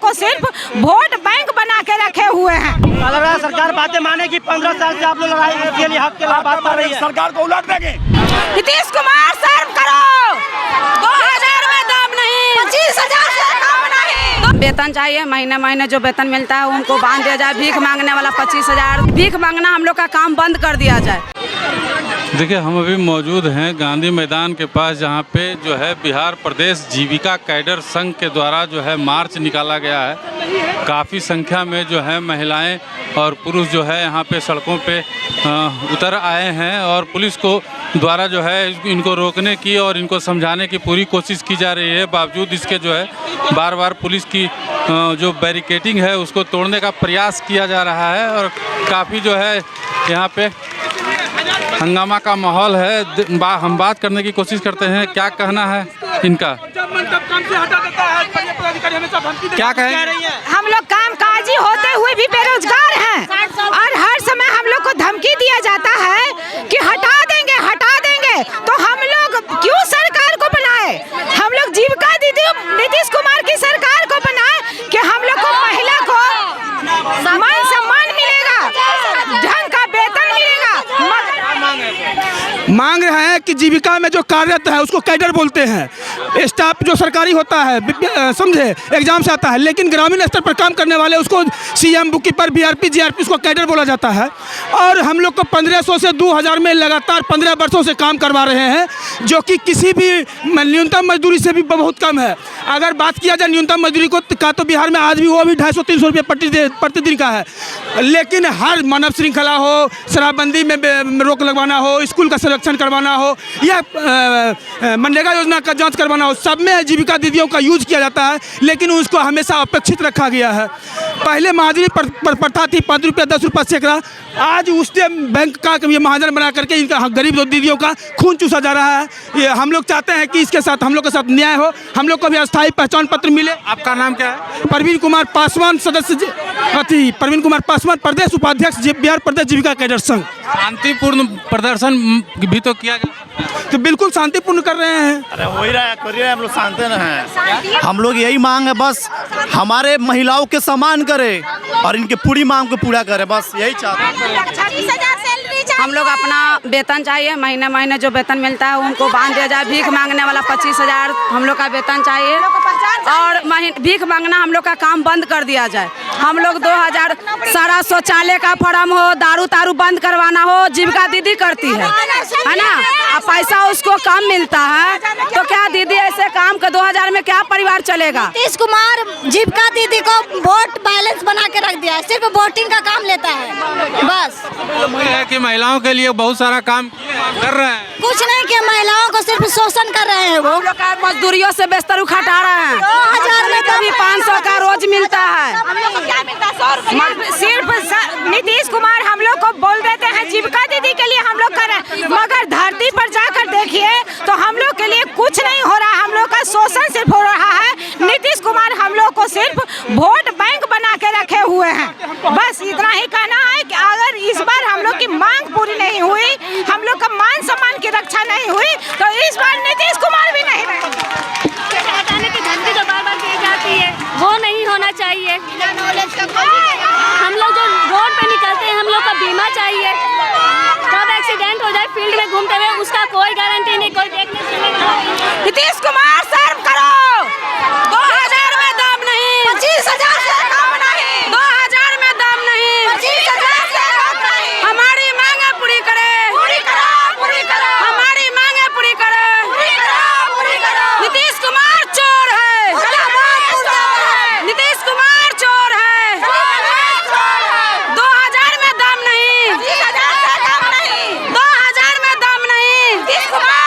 को सिर्फ vote bank बना के रखे हुए हैं। लग रहा है सरकार बातें मानेगी। 15 साल से आप लोग लड़ाई के लिए हक के लिए बात कर रही है, सरकार को उलट देंगे। नीतीश कुमार शर्म करो, 2000 में दम नहीं, 25,000 से कम नहीं। वेतन चाहिए, महीने महीने जो वेतन मिलता है उनको बांध दिया जाए। भीख मांगने वाला 25,000, भीख मांगना हम लोग का काम बंद कर दिया जाए। देखिए, हम अभी मौजूद हैं गांधी मैदान के पास, जहां पे जो है बिहार प्रदेश जीविका कैडर संघ के द्वारा जो है मार्च निकाला गया है। काफ़ी संख्या में जो है महिलाएं और पुरुष जो है यहां पे सड़कों पे उतर आए हैं और पुलिस को द्वारा जो है इनको रोकने की और इनको समझाने की पूरी कोशिश की जा रही है। बावजूद इसके जो है बार बार पुलिस की जो बैरिकेडिंग है उसको तोड़ने का प्रयास किया जा रहा है और काफ़ी जो है यहाँ पे हंगामा का माहौल है। हम बात करने की कोशिश करते हैं, क्या कहना है इनका, क्या कहें। हम लोग काम काजी होते हुए भी बेरोजगार हैं और हर समय हम लोग को धमकी दिया जाता है कि हटा देंगे, तो हम लोग क्यों सरकार को बनाए? हम लोग जीविका दीदी नीतीश कुमार की सरकार को बनाए कि हम लोग को महिला को मान सम्मान मिलेगा, ढंग का वेतन मिलेगा। मांग रहे हैं कि जीविका में जो कार्यरत है उसको कैडर बोलते हैं। स्टाफ जो सरकारी होता है, समझे, एग्जाम से आता है, लेकिन ग्रामीण स्तर पर काम करने वाले उसको CM, book keeper, BRP, GRP उसको कैडर बोला जाता है। और हम लोग को 1500 से 2000 में लगातार 15 वर्षों से काम करवा रहे हैं, जो कि किसी भी न्यूनतम मजदूरी से भी बहुत कम है। अगर बात किया जाए न्यूनतम मजदूरी का तो बिहार में आज भी वो भी 250-300 रुपये प्रतिदिन का है। लेकिन हर मानव श्रृंखला हो, शराबबंदी में रोक लगवाना हो, स्कूल का संरक्षण करवाना हो या मनरेगा योजना का जांच करवाना हो, सब में जीविका दीदियों का यूज किया जाता है, लेकिन उसको हमेशा अपेक्षित रखा गया है। पहले महाजनी प्रथा थी, 5 रुपया 10 रुपया सैकड़ा। आज उससे बैंक का ये महाजन बना करके इनका गरीब दीदियों का खून चूसा जा रहा है। ये हम लोग चाहते हैं कि इसके साथ हम लोग के साथ न्याय हो, हम लोग को भी अस्थायी पहचान पत्र मिले। आपका नाम क्या है? प्रवीण कुमार पासवान, सदस्य प्रवीण कुमार पासवान, प्रदेश उपाध्यक्ष बिहार प्रदेश जीविका कैडर संघ। शांतिपूर्ण प्रदर्शन भी तो किया गया, तो बिल्कुल शांतिपूर्ण कर रहे हैं। अरे हो ही रहा है, कर रहे हैं, हम लोग शांति न हैं। हम लोग यही मांग है, बस हमारे महिलाओं के सम्मान करे और इनके पूरी मांग को पूरा करे, बस यही चाहते हैं। हम लोग अपना वेतन चाहिए, महीने महीने जो वेतन मिलता है उनको बांध दिया जाए। भीख मांगने वाला 25,000 हम लोग का वेतन चाहिए और भीख मांगना हम लोग का काम बंद कर दिया जाए। हम लोग 2000 सारा शौचालय का फॉर्म हो, दारू बंद करवाना हो, जीविका दीदी करती है ना। अब पैसा उसको कम मिलता है तो क्या दीदी ऐसे काम का 2000 में क्या परिवार चलेगा? नीतीश कुमार जीविका दीदी को वोट बैलेंस बना के रख दिया है, सिर्फ वोटिंग का काम लेता है बस। है कि महिलाओं के लिए बहुत सारा काम कर रहे हैं, कुछ नहीं किया, महिलाओं को सिर्फ शोषण कर रहे हैं। वो मजदूरियों से बिस्तर उठा रहे हैं। 2000 में कभी 500 का रोज मिलता है। सिर्फ नीतीश कुमार हम लोग को बोल देते हैं जीविका दीदी के लिए हम लोग कर रहे हैं, मगर धरती पर जाकर देखिए तो हम लोग के लिए कुछ नहीं हो रहा। हम लोग का शोषण सिर्फ हो रहा है। नीतीश कुमार हम लोग को सिर्फ वोट बैंक बना के रखे हुए हैं। बस इतना ही कहना है कि अगर इस बार हम लोग की मांग पूरी नहीं हुई, हम लोग का मान सम्मान की रक्षा नहीं हुई, तो इस बार नीतीश कुमार भी नहीं रहेंगे। हटाने की धमकी जो बार बार दी जाती है वो नहीं होना चाहिए। हम लोग जो रोड पे निकलते हैं, हम लोग का बीमा चाहिए। कब एक्सीडेंट हो जाए फील्ड में घूमते हुए, उसका कोई गारंटी नहीं, कोई देखने सुनने वाला नहीं। नीतीश कुमार शर्म करो, 2000 में दम नहीं, 25,000 से कम नहीं, 2000 में दम नहीं, 25,000 से कम नहीं। हमारी मांगे पूरी करे, पूरी करो, हमारी मांगे पूरी करे, पूरी करो। नीतीश कुमार चोर है, नीतीश कुमार चोर है, 2000 में दम नहीं, 2000 में दम नहीं, नीतीश कुमार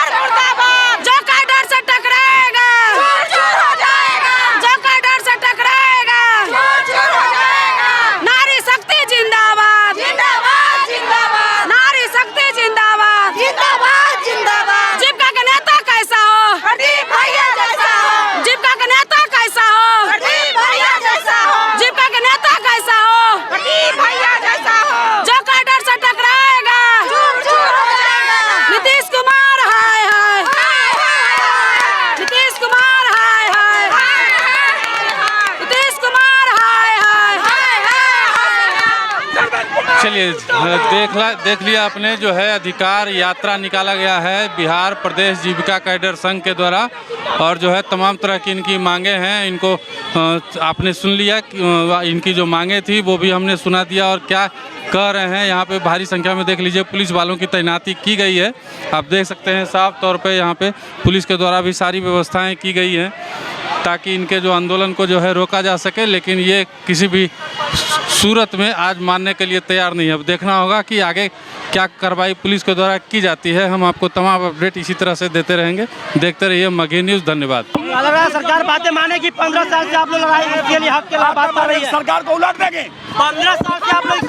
चलिए देख लिया आपने, जो है अधिकार यात्रा निकाला गया है बिहार प्रदेश जीविका कैडर संघ के द्वारा, और जो है तमाम तरह की इनकी मांगे हैं, इनको आपने सुन लिया। इनकी जो मांगे थी वो भी हमने सुना दिया और क्या कह रहे हैं। यहाँ पे भारी संख्या में देख लीजिए पुलिस वालों की तैनाती की गई है। आप देख सकते हैं साफ तौर पे यहाँ पे पुलिस के द्वारा भी सारी व्यवस्थाएं की गई हैं ताकि इनके जो आंदोलन को जो है रोका जा सके, लेकिन ये किसी भी सूरत में आज मानने के लिए तैयार नहीं है। अब देखना होगा कि आगे क्या कार्रवाई पुलिस के द्वारा की जाती है। हम आपको तमाम अपडेट इसी तरह से देते रहेंगे। देखते रहिए मगही न्यूज़। धन्यवाद। लग रहा है सरकार बातें मानेगी। 15 साल से आप लोग लड़ाई के लिए हक के लिए बात कर रही है। सरकार को उलट देंगे। 15 साल से आप लोग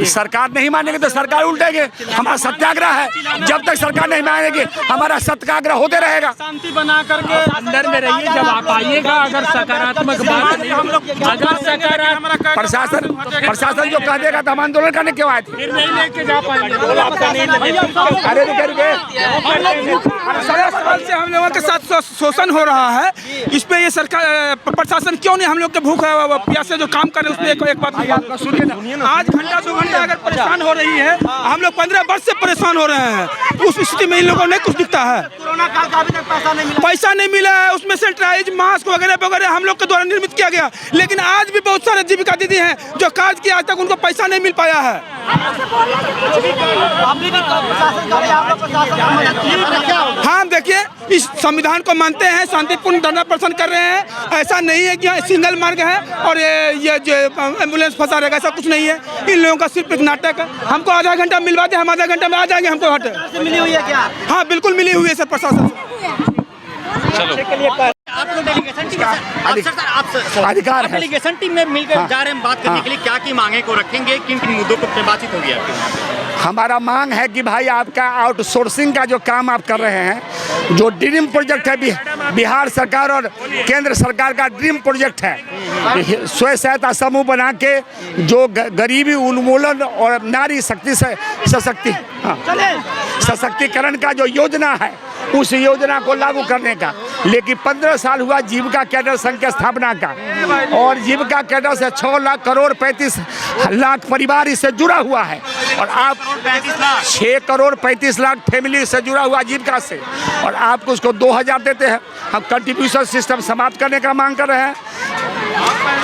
सरकार नहीं मानेगी तो सरकार उल्टेगी। हमारा सत्याग्रह है, जब तक सरकार नहीं मानेगी हमारा सत्याग्रह होते रहेगा। शांति बना करके अंदर में रहिए, जब आप आइएगा अगर सकारात्मक बात अगर सकारात्मक प्रशासन जो कह देगा तो हम आंदोलन करने क्यों आए थे? फिर नहीं लेके जा पाएंगे। अरे रुके 16 साल से हम लोगों के साथ शोषण हो रहा है। इस पे ये सरकार प्रशासन क्यों नहीं हम लोग के भूख प्यास से जो काम कर रहे हैं उस पर एक बात सुनिए ना। आज घंटा 2 घंटा अगर परेशान हो रही है, हम लोग 15 वर्ष से परेशान हो रहे हैं। उस स्थिति में इन लोगों ने कुछ दिखता है। कोरोना काल का अभी तक पैसा नहीं मिला है। उसमें सैनिटाइज मास्क वगैरह वगैरह हम लोग के द्वारा निर्मित किया गया, लेकिन आज भी बहुत सारे जीविका दीदी हैं जो कार्य किया, आज तक उनको पैसा नहीं मिल पाया है। हाँ देखिए, इस संविधान को मानते हैं, शांतिपूर्ण धरना प्रदर्शन कर रहे हैं। ऐसा नहीं है कि सिंगल मार्ग है और ये जो एम्बुलेंस फंसा रहेगा, ऐसा कुछ नहीं है। इन लोगों का सिर्फ एक नाटक है। हमको आधा घंटा मिलवा दे, हम आधा घंटा में आ जाएंगे। हमको हटे मिली हुई है क्या? हाँ बिल्कुल मिली हुई है सर प्रशासन से। आप लोग डेलीगेशन टीम अधिकार है। डेलीगेशन टीम में मिलकर जा रहे हैं बात करने के लिए। क्या की मांगे को रखेंगे, किन किन मुद्दों पर बातचीत होगी आपके वहाँ पे? हमारा मांग है कि भाई आपका आउटसोर्सिंग का जो काम आप कर रहे हैं, जो ड्रीम प्रोजेक्ट है बिहार सरकार और केंद्र सरकार का ड्रीम प्रोजेक्ट है, स्वयं सहायता समूह बना के जो गरीबी उन्मूलन और नारी शक्ति से सशक्तिकरण का जो योजना है, उस योजना को लागू करने का। लेकिन 15 साल हुआ जीविका कैडर संघ की स्थापना का, और जीविका कैडर से 6 लाख करोड़ 35 लाख परिवार इससे जुड़ा हुआ है, और आप 6 करोड़ 35 लाख फैमिली से जुड़ा हुआ जीविका से, और आपको उसको 2000 देते हैं। हम कंट्रीब्यूशन सिस्टम समाप्त करने का मांग कर रहे हैं।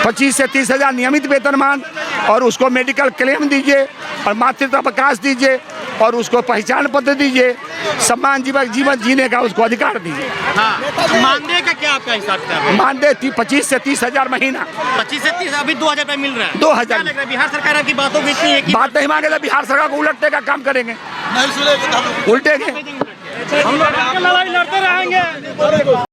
25 से 30 हज़ार नियमित वेतनमान, और उसको मेडिकल क्लेम दीजिए, और मातृत्व अवकाश दीजिए, और उसको पहचान पत्र दीजिए, सम्मान जीवन जीने का उसको अधिकार दीजिए। हाँ। मानदेय का क्या आपका हिसाब है? मानदेय 25 से 30 हज़ार महीना। 25 से 30, अभी 2000 रुपये मिल रहा है। 2000 बिहार सरकार की बातों की इतनी है कि बात नहीं मांगे तो बिहार सरकार को उलटने का काम करेंगे, उल्टेंगे। हम लोग लड़ाई लड़ते रहेंगे।